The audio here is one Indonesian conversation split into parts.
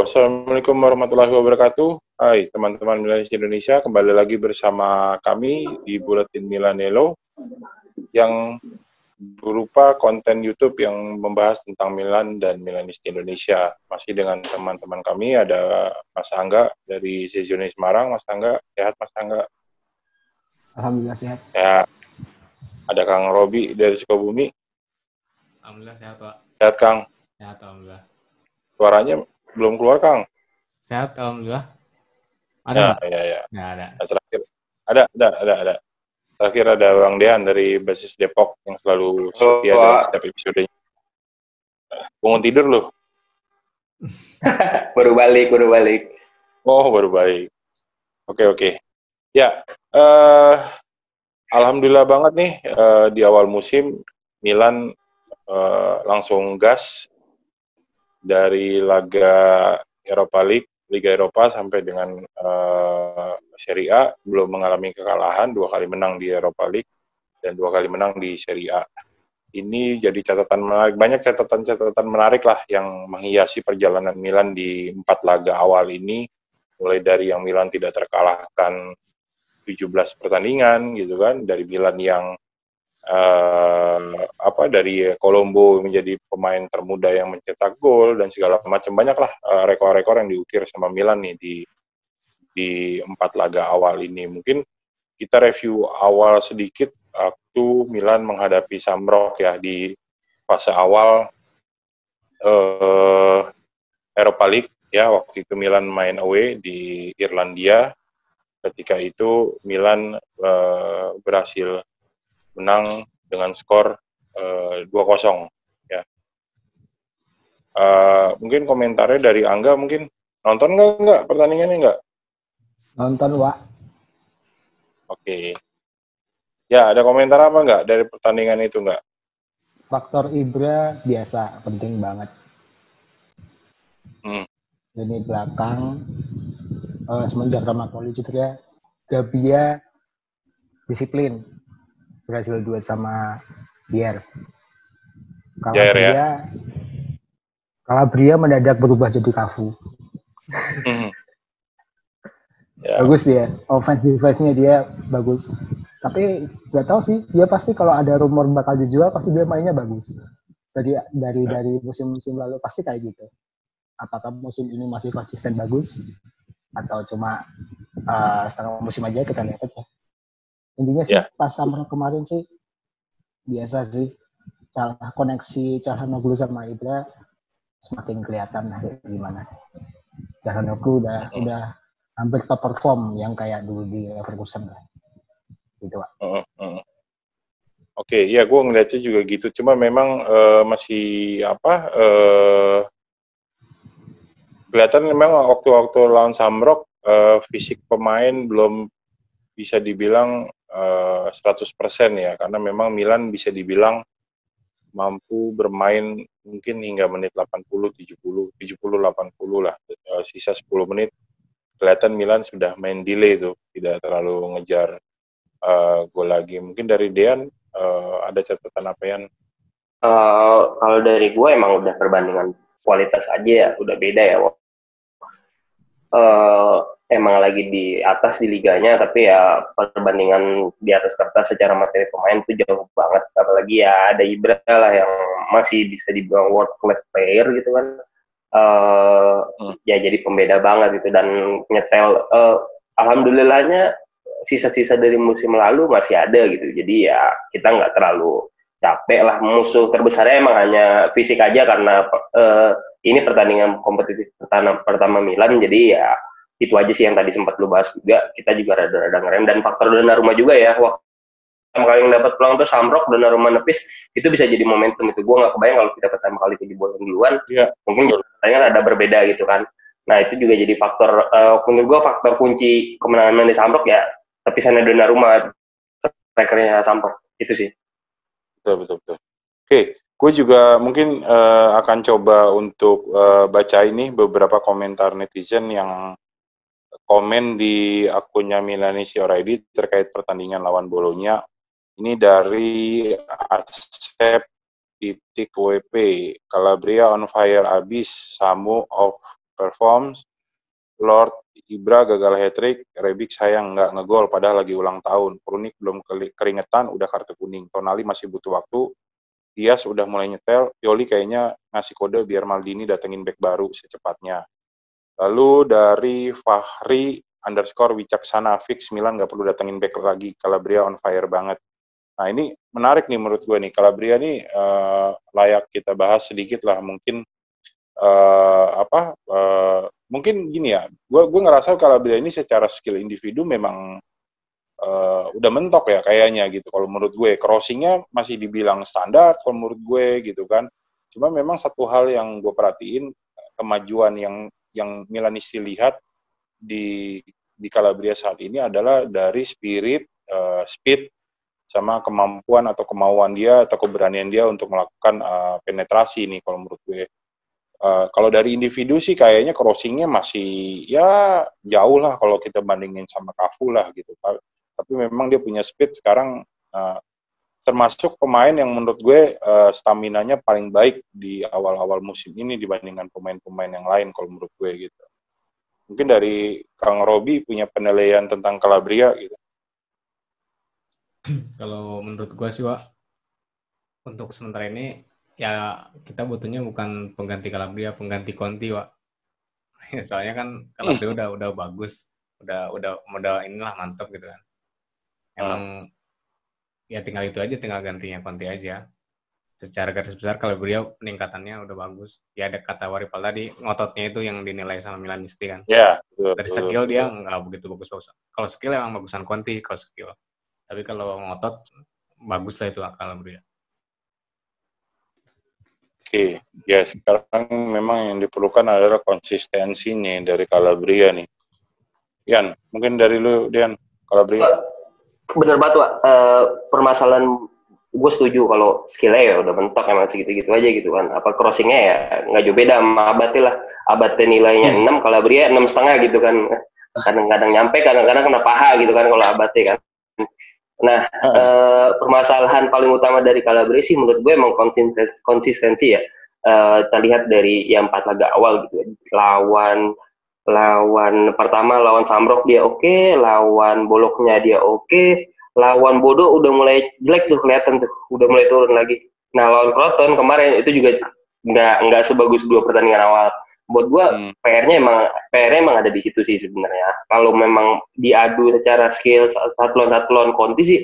Assalamualaikum warahmatullahi wabarakatuh. Hai teman-teman Milanis Indonesia, kembali lagi bersama kami di Buletin Milanello yang berupa konten YouTube yang membahas tentang Milan dan Milanis Indonesia. Masih dengan teman-teman kami, ada Mas Angga dari Sezioni Semarang. Mas Angga, sehat Mas Angga? Alhamdulillah sehat. Ya. Ada Kang Robi dari Sukabumi. Alhamdulillah sehat, Pak. Sehat Kang? Sehat, Alhamdulillah. Suaranya belum keluar Kang? Sehat, Alhamdulillah. Ada nggak? Ya. Nggak ada. Nah, terakhir, ada. Terakhir ada Bang Dean dari Basis Depok yang selalu setia dalam setiap episodenya. Bangun tidur loh. baru balik. Oh, baru balik. Oke. Ya, alhamdulillah banget nih di awal musim Milan langsung gas dari laga Europa League, Liga Eropa sampai dengan Serie A, belum mengalami kekalahan, 2 kali menang di Europa League dan 2 kali menang di Serie A. Ini jadi catatan menarik, banyak catatan menarik lah yang menghiasi perjalanan Milan di 4 laga awal ini, mulai dari yang Milan tidak terkalahkan 17 pertandingan gitu kan, dari Milan yang dari Colombo menjadi pemain termuda yang mencetak gol dan segala macam, banyaklah rekor-rekor yang diukir sama Milan nih di 4 laga awal ini. Mungkin kita review awal sedikit waktu Milan menghadapi Shamrock ya di fase awal Europa League ya, waktu itu Milan main away di Irlandia. Ketika itu Milan berhasil menang dengan skor 2-0 ya. Mungkin komentarnya dari Angga, mungkin nonton nggak pertandingannya nggak? Nonton, Wak. Oke. Ya, ada komentar apa nggak dari pertandingan itu nggak? Faktor Ibra biasa, penting banget. Ini belakang, semenjak Napoli cedera, Gabbia disiplin. Berhasil duet sama Dier. Calabria mendadak berubah jadi Cafu. Ya. Bagus dia, offensive-nya dia bagus. Tapi nggak tahu sih, dia pasti kalau ada rumor bakal dijual, pasti dia mainnya bagus. Dari musim-musim lalu pasti kayak gitu. Apakah musim ini masih konsisten bagus atau cuma setengah musim aja, kita lihat aja. Intinya sih pas sama kemarin sih biasa sih, koneksi Calhanoglu sama Ibra semakin kelihatan lah gimana. Calhanoglu udah hampir top perform yang kayak dulu di Leverkusen lah. Gitu, Pak. Oke, ya gue ngeliatnya juga gitu. Cuma memang masih kelihatan memang waktu lawan Shamrock fisik pemain belum bisa dibilang 100% ya, karena memang Milan bisa dibilang mampu bermain mungkin hingga menit 80, 70, 80 lah, sisa 10 menit kelihatan Milan sudah main delay tuh, tidak terlalu ngejar gol lagi. Mungkin dari Dean ada catatan apa yang? Kalau dari gue emang udah perbandingan kualitas aja ya, udah beda ya. Emang lagi di atas di liganya, tapi ya perbandingan di atas kertas secara materi pemain itu jauh banget. Apalagi ya ada Ibra lah yang masih bisa dibilang world class player gitu kan. Ya jadi pembeda banget gitu, dan nyetel alhamdulillahnya sisa-sisa dari musim lalu masih ada gitu. Jadi ya kita nggak terlalu capek lah. Musuh terbesarnya emang hanya fisik aja, karena ini pertandingan kompetitif pertama Milan, jadi ya itu aja sih yang tadi sempat lu bahas juga. Kita juga rada-rada ngerem, dan faktor Donnarumma juga ya. Waktu pertama kali yang dapat peluang tuh Shamrock, Donnarumma nepis, itu bisa jadi momentum itu. Gue nggak kebayang kalau kita pertama kali kejebolan duluan, mungkin pertandingan ada berbeda gitu kan. Nah itu juga jadi faktor, menurut gue faktor kunci kemenangan di Shamrock ya, tepisannya Donnarumma, strikernya Shamrock, itu sih. Betul. Oke, gue juga mungkin akan coba untuk baca ini beberapa komentar netizen yang komen di akunnya Milanese.id terkait pertandingan lawan Bologna. Ini dari Asep _WP, Calabria on fire abis, Samu performs. Lord Ibra gagal hat-trick, Rebic sayang nggak ngegol padahal lagi ulang tahun. Prunik belum keringetan, udah kartu kuning. Tonali masih butuh waktu. Dias udah mulai nyetel. Pioli kayaknya ngasih kode biar Maldini datengin back baru secepatnya. Lalu dari Fahri _Wicaksana, fix Milan nggak perlu datengin back lagi. Calabria on fire banget. Nah ini menarik nih menurut gue nih. Calabria nih layak kita bahas sedikit lah. Mungkin mungkin gini ya, gue ngerasa Calabria ini secara skill individu memang udah mentok ya kayaknya gitu. Kalau menurut gue crossingnya masih dibilang standar kalau menurut gue gitu kan. Cuma memang satu hal yang gue perhatiin, kemajuan yang Milanisti lihat di Calabria saat ini adalah dari spirit, speed, sama kemampuan atau kemauan dia atau keberanian dia untuk melakukan penetrasi nih kalau menurut gue. Kalau dari individu sih kayaknya crossingnya masih ya jauh lah kalau kita bandingin sama Cafu lah gitu. Tapi memang dia punya speed sekarang, termasuk pemain yang menurut gue staminanya paling baik di awal-awal musim ini dibandingkan pemain-pemain yang lain kalau menurut gue gitu. Mungkin dari Kang Robi punya penilaian tentang Calabria gitu. Kalau menurut gue sih, Wak, untuk sementara ini ya kita butuhnya bukan pengganti Calabria, pengganti Conti, Wak. Soalnya kan Calabria udah bagus, udah inilah mantap gitu kan. Emang ya tinggal itu aja, tinggal gantinya Conti aja. Secara garis besar Calabria peningkatannya udah bagus. Ya ada kata Waripal tadi, ngototnya itu yang dinilai sama Milanisti kan. Ya, dari skill dia nggak begitu bagus-bagus. Kalau skill emang bagusan Conti kalau skill. Tapi kalau ngotot bagus lah itu Calabria. Oke, ya sekarang memang yang diperlukan adalah konsistensinya dari Calabria nih. Dian, mungkin dari lu, Dian, Calabria. Bener banget, Wak. Permasalahan gue setuju kalau skillnya ya udah mentok emang segitu-gitu aja gitu kan. Apa crossingnya ya nggak jauh beda sama Abate lah. Abate nilainya 6, Calabria 6,5 gitu kan. Kadang-kadang nyampe, kadang-kadang kena paha gitu kan kalau Abate kan. Nah, permasalahan paling utama dari Calabria sih menurut gue emang konsistensi ya. Kita lihat dari yang 4 laga awal gitu ya. Lawan pertama lawan Samrok dia oke, lawan Bologna dia oke, lawan Bodo udah mulai jelek tuh kelihatan tuh, udah mulai turun lagi. Nah, lawan Croton kemarin itu juga nggak sebagus 2 pertandingan awal. Buat gua PR-nya emang ada di situ sih sebenarnya. Kalau memang diadu secara skill satu lawan Conti sih,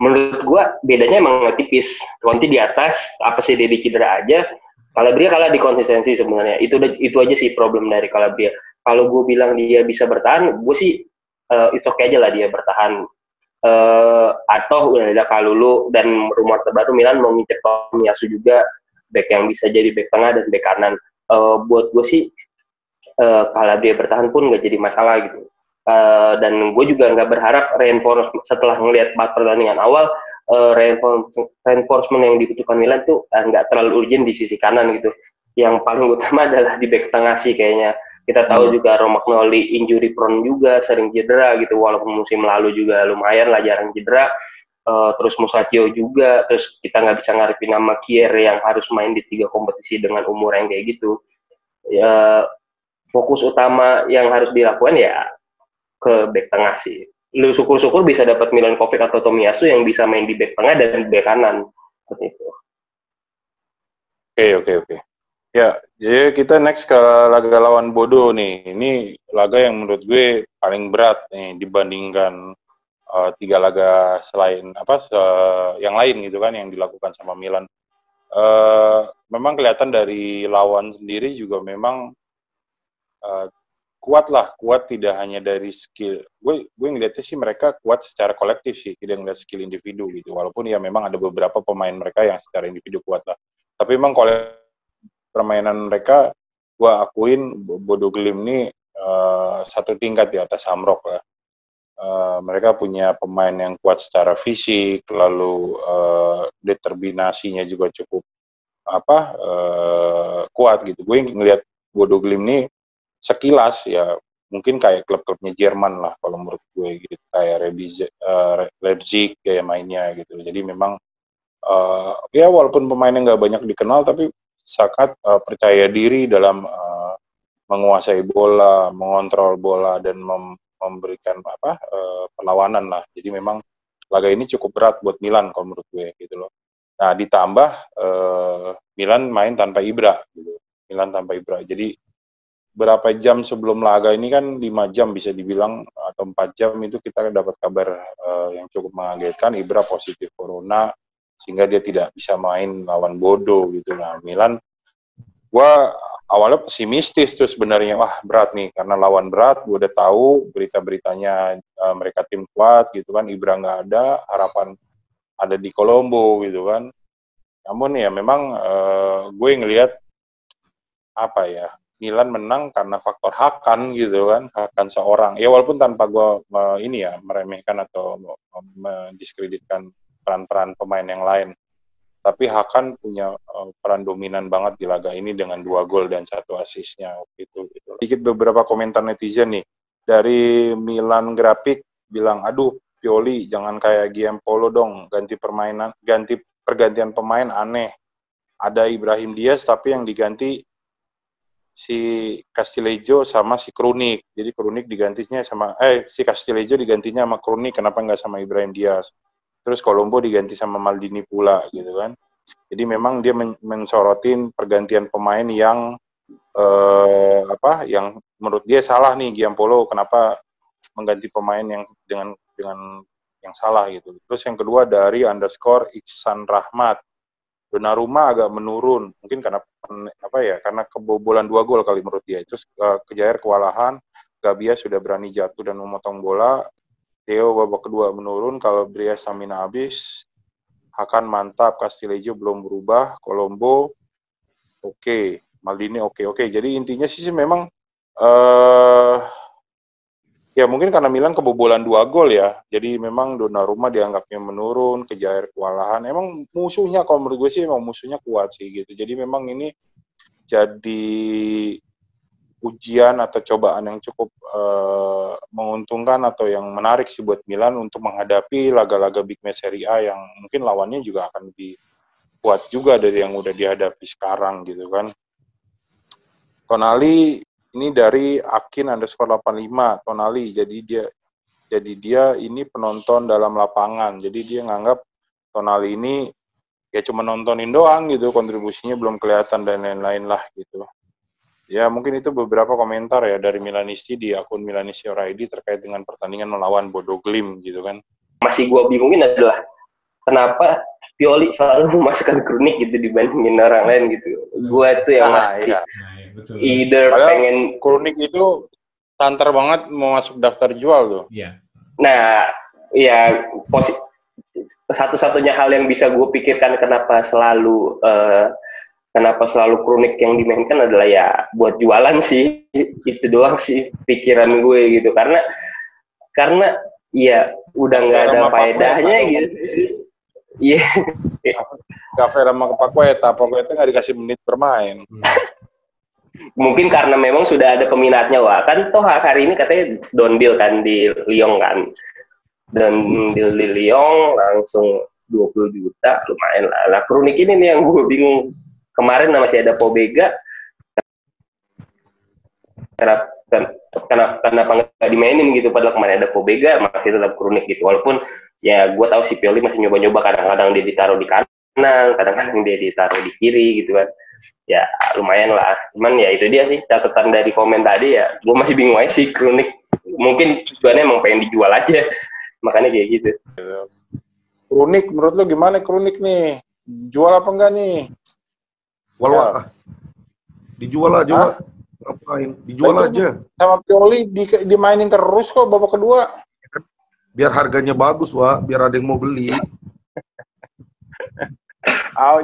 menurut gua bedanya emang tipis. Conti di atas, apa sih dia cedera aja. Calabria kalah di konsistensi sebenarnya. Itu aja sih problem dari Calabria. Kalau gue bilang dia bisa bertahan, gue sih it's okay aja lah dia bertahan. Atau udah ada Kalulu dan rumor terbaru Milan mau ngincer Tomiyasu juga, back yang bisa jadi back tengah dan back kanan. Buat gue sih Calabria bertahan pun nggak jadi masalah gitu. Dan gue juga nggak berharap reinforcement setelah ngelihat 4 pertandingan awal, reinforcement yang dibutuhkan Milan tuh nggak terlalu urgent di sisi kanan gitu. Yang paling utama adalah di back tengah sih kayaknya. Kita tahu juga Romagnoli injury prone juga, sering cedera gitu, walaupun musim lalu juga lumayan lah jarang cedera. Terus Musacchio juga, terus kita nggak bisa ngarepin nama Kier yang harus main di 3 kompetisi dengan umur yang kayak gitu. Fokus utama yang harus dilakukan ya ke back tengah sih. Lu syukur-syukur bisa dapat Milankovic atau Tomiyasu yang bisa main di back tengah dan back kanan. Seperti itu. Oke. Ya, jadi kita next ke laga lawan Bodo nih. Ini laga yang menurut gue paling berat nih dibandingkan 3 laga selain yang lain gitu kan yang dilakukan sama Milan. Memang kelihatan dari lawan sendiri juga memang kuat tidak hanya dari skill. Gue ngeliatnya sih mereka kuat secara kolektif sih, tidak ngeliat skill individu gitu. Walaupun ya memang ada beberapa pemain mereka yang secara individu kuat lah. Tapi memang permainan mereka, gue akuin Bodo Glimt ini satu tingkat di atas Samrok lah. Mereka punya pemain yang kuat secara fisik, lalu determinasinya juga cukup kuat gitu. Gue ngelihat Bodo Glimt ini sekilas ya mungkin kayak klub-klubnya Jerman lah kalau menurut gue gitu, kayak Leipzig kayak mainnya gitu. Jadi memang ya walaupun pemainnya nggak banyak dikenal tapi sangat percaya diri dalam menguasai bola, mengontrol bola dan memberikan perlawanan lah. Jadi memang laga ini cukup berat buat Milan kalau menurut gue gitu loh. Nah, ditambah Milan main tanpa Ibra gitu. Milan tanpa Ibra. Jadi berapa jam sebelum laga ini kan 5 jam bisa dibilang atau 4 jam itu kita dapat kabar yang cukup mengagetkan, Ibra positif corona sehingga dia tidak bisa main lawan Bodo gitu. Nah, Milan gua awalnya pesimistis tuh sebenarnya, wah berat nih karena lawan berat, gue udah tahu berita-beritanya mereka tim kuat gitu kan, Ibra nggak ada, harapan ada di Kolombo gitu kan. Namun ya memang gue ngelihat apa ya, Milan menang karena faktor Hakan gitu kan, Hakan seorang. Ya walaupun tanpa gue ini ya meremehkan atau mendiskreditkan peran-peran pemain yang lain, tapi Hakan punya peran dominan banget di laga ini dengan 2 gol dan 1 asisnya gitu. Sedikit beberapa komentar netizen nih dari Milan Grafik bilang, aduh Pioli jangan kayak Giampolo dong, ganti pergantian pemain aneh. Ada Ibrahim Diaz tapi yang diganti si Castillejo sama si Krunic. Jadi Krunic digantinya sama si Castillejo digantinya sama Krunic, kenapa nggak sama Ibrahim Diaz? Terus Kolombo diganti sama Maldini pula gitu kan. Jadi memang dia mensorotin pergantian pemain yang yang menurut dia salah nih Giampolo, kenapa mengganti pemain yang dengan yang salah gitu. Terus yang kedua dari _Iksan Rahmat, Donnarumma agak menurun, mungkin karena karena kebobolan 2 gol kali menurut dia. Terus Kejair kewalahan, Gabia sudah berani jatuh dan memotong bola. Theo babak kedua menurun, kalau Bria stamina habis. Hakan mantap, Castillejo belum berubah, Kolombo oke, Maldini oke. Jadi intinya sih memang ya mungkin karena Milan kebobolan 2 gol ya. Jadi memang Donnarumma dianggapnya menurun, Kejair kewalahan. Emang musuhnya kalau menurut gue sih emang musuhnya kuat sih gitu. Jadi memang ini jadi ujian atau cobaan yang cukup menguntungkan atau yang menarik sih buat Milan untuk menghadapi laga-laga big match Serie A yang mungkin lawannya juga akan lebih kuat juga dari yang udah dihadapi sekarang gitu kan. Tonali ini dari Akin_85 Tonali, jadi dia ini penonton dalam lapangan, jadi dia nganggap Tonali ini ya cuma nontonin doang gitu, kontribusinya belum kelihatan dan lain-lain lah gitu. Ya mungkin itu beberapa komentar ya dari Milanisti di akun Milanisti Oraidi terkait dengan pertandingan melawan Bodo Glimt gitu kan. Masih gue bingungin adalah kenapa Pioli selalu memasukkan Krunic gitu dibandingin orang lain gitu. Gue itu yang masih either padahal pengen Krunic itu santer banget mau masuk daftar jual tuh. Iya. Nah, ya satu-satunya hal yang bisa gue pikirkan kenapa selalu Krunic yang dimainkan adalah ya buat jualan sih. Itu doang sih pikiran gue gitu. Karena ya udah nggak ada faedahnya gitu sih. Iya. Gaffer sama Paqueta nggak dikasih menit bermain. Mungkin karena memang sudah ada peminatnya, wah kan toh hari ini katanya Don Deal kan di Lyon kan. Dan di Lyon langsung 20 juta lumayan lah. Lah Krunic ini nih yang gue bingung. Kemarin masih ada Pobega, kenapa nggak dimainin gitu, padahal kemarin ada Pobega masih tetap Krunic gitu. Walaupun ya gue tahu si Pioli masih nyoba-nyoba, kadang-kadang dia ditaruh di kanan, kadang-kadang dia ditaruh di kiri gitu kan. Ya lumayan lah, cuman ya itu dia sih catatan dari komen tadi ya, gue masih bingung aja sih Krunic, mungkin tujuannya emang pengen dijual aja, makanya kayak gitu. Krunic, menurut lo gimana Krunic nih? Jual apa enggak nih? Wah, dijual aja, ngapain? Dijual aja. Sama Pioli dimainin terus kok babak kedua. Biar harganya bagus, Wak, biar ada yang mau beli.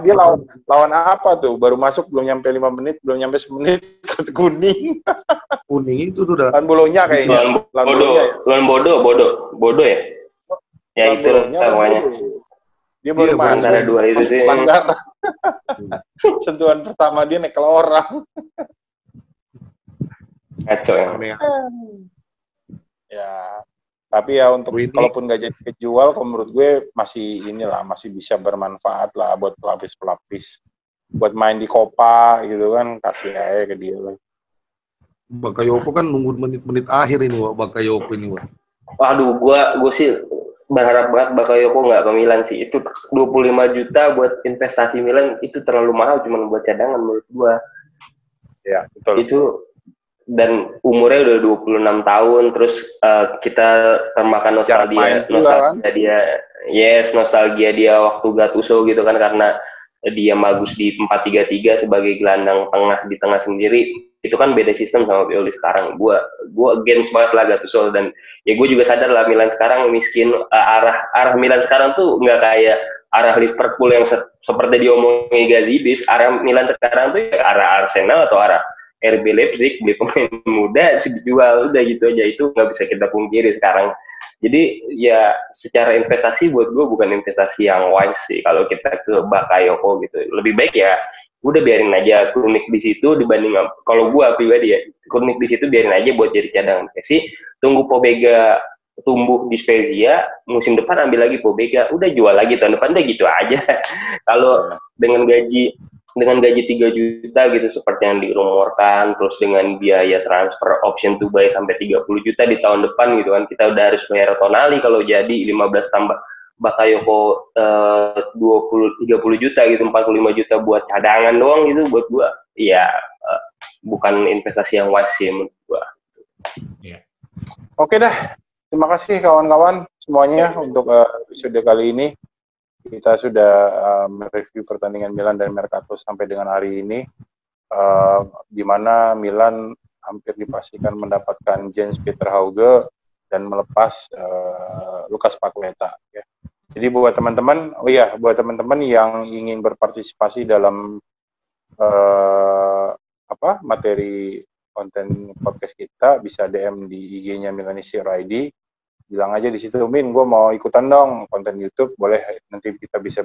Dia lawan apa tuh? Baru masuk belum nyampe 5 menit, belum nyampe 1 menit kartu kuning. Kuning itu udah. Lawan Bolonya kayaknya. Lawan Bodo ya? Ya itu namanya. Dia baru masuk. Antara dua itu sih. Sentuhan pertama dia nekel orang. Kacau ya. Ya. Tapi ya untuk kalaupun nggak jadi kejual, kalau menurut gue masih bisa bermanfaat lah buat pelapis-pelapis, buat main di Copa gitu kan, kasih aja ke dia lah. Bakayoko kan nunggu menit-menit akhir ini, Wak. Bakayoko ini, Wak. Waduh, gue sih berharap banget Bakayoko nggak ke Milan sih. Itu 25 juta buat investasi Milan itu terlalu mahal cuma buat cadangan menurut gue. Ya, betul. Itu dan umurnya udah 26 tahun, terus kita termakan nostalgia dia waktu Gattuso gitu kan, karena dia bagus di 4-3-3 sebagai gelandang tengah di tengah sendiri. Itu kan beda sistem sama Pioli sekarang. Gue against banget lah Gattuso, dan ya gue juga sadar lah Milan sekarang miskin. Arah Milan sekarang tuh nggak kayak arah Liverpool yang seperti diomongin Gazidis. Arah Milan sekarang tuh ya arah Arsenal atau arah RB Leipzig, beli pemain muda dijual, udah gitu aja. Itu nggak bisa kita pungkiri sekarang. Jadi ya secara investasi buat gue bukan investasi yang wise sih kalau kita ke Bakayoko gitu. Lebih baik ya udah biarin aja Krunic di situ dibanding, kalau gue pribadi ya, Krunic di situ biarin aja buat jadi cadangan sih. Tunggu Pobega tumbuh di Spezia, musim depan ambil lagi Pobega, udah jual lagi tahun depan, udah gitu aja. Kalau dengan gaji 3 juta gitu seperti yang dirumorkan, terus dengan biaya transfer option to buy sampai 30 juta di tahun depan gitu kan, kita udah harus bayar Tonali kalau jadi 15 tambah Bakayoko 30 juta gitu, 45 juta buat cadangan doang gitu. Buat gua ya bukan investasi yang wise sih menurut gua. Yeah. Oke dah, terima kasih kawan-kawan semuanya untuk episode kali ini. Kita sudah mereview pertandingan Milan dan Mercato sampai dengan hari ini, di mana Milan hampir dipastikan mendapatkan Jens Peter Hauge dan melepas Lucas Paqueta. Ya. Jadi buat teman-teman, buat teman-teman yang ingin berpartisipasi dalam materi konten podcast kita, bisa DM di IG-nya Milanese ID. Bilang aja di situ, Min, gue mau ikutan dong konten YouTube, boleh, nanti kita bisa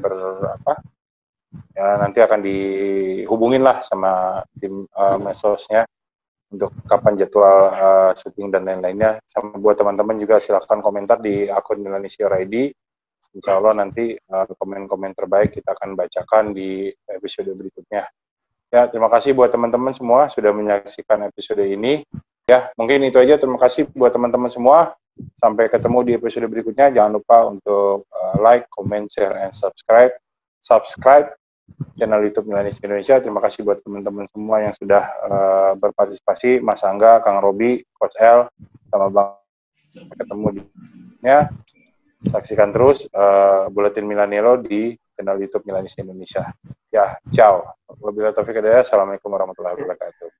nanti akan dihubungin lah sama tim mesosnya untuk kapan jadwal syuting dan lain-lainnya. Sama buat teman-teman juga silahkan komentar di akun Milanese ID. Insya Allah nanti komen-komen terbaik kita akan bacakan di episode berikutnya. Ya, terima kasih buat teman-teman semua sudah menyaksikan episode ini. Ya, mungkin itu aja. Terima kasih buat teman-teman semua. Sampai ketemu di episode berikutnya. Jangan lupa untuk like, comment, share, and subscribe. Subscribe channel YouTube Milanese Indonesia. Terima kasih buat teman-teman semua yang sudah berpartisipasi. Mas Angga, Kang Robi, Coach L, sama Bang. Sampai ketemu di ya. Saksikan terus Buletin Milanero di channel YouTube Milanese Indonesia. Ya, ciao. Wabillahi taufiq hidayah. Assalamualaikum warahmatullahi wabarakatuh.